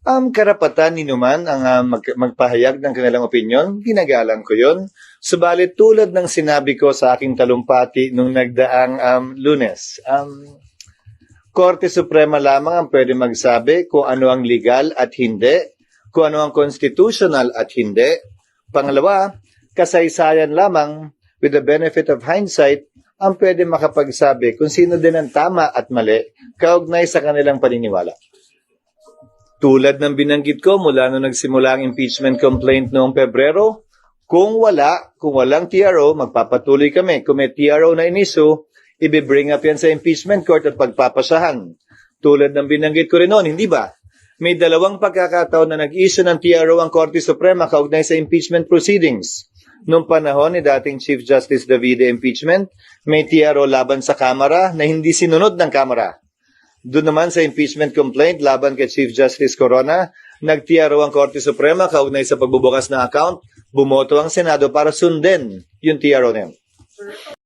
Karapatan ni numan ang magpahayag ng kanilang opinyon, ginagalang ko yon. Subalit tulad ng sinabi ko sa aking talumpati nung nagdaang Lunes, Korte Suprema lamang ang pwede magsabi kung ano ang legal at hindi, kung ano ang constitutional at hindi. Pangalawa, kasaysayan lamang with the benefit of hindsight ang pwede makapagsabi kung sino din ang tama at mali kaugnay sa kanilang paniniwala. Tulad ng binanggit ko mula nung nagsimula ang impeachment complaint noong Pebrero, kung walang TRO, magpapatuloy kami. Kung may TRO na iniso, i-bring up yan sa impeachment court at pagpapasahan. Tulad ng binanggit ko rin noon, hindi ba? May 2 pagkakataon na nag-issue ng TRO ang Korte Suprema kaugnay sa impeachment proceedings. Noong panahon ni dating Chief Justice Davide impeachment, may TRO laban sa Kamara na hindi sinunod ng Kamara. Doon naman sa impeachment complaint laban kay Chief Justice Corona, nag-TRO ang Korte Suprema kaugnay sa pagbubukas ng account, bumoto ang Senado para sundin yung TRO na yun.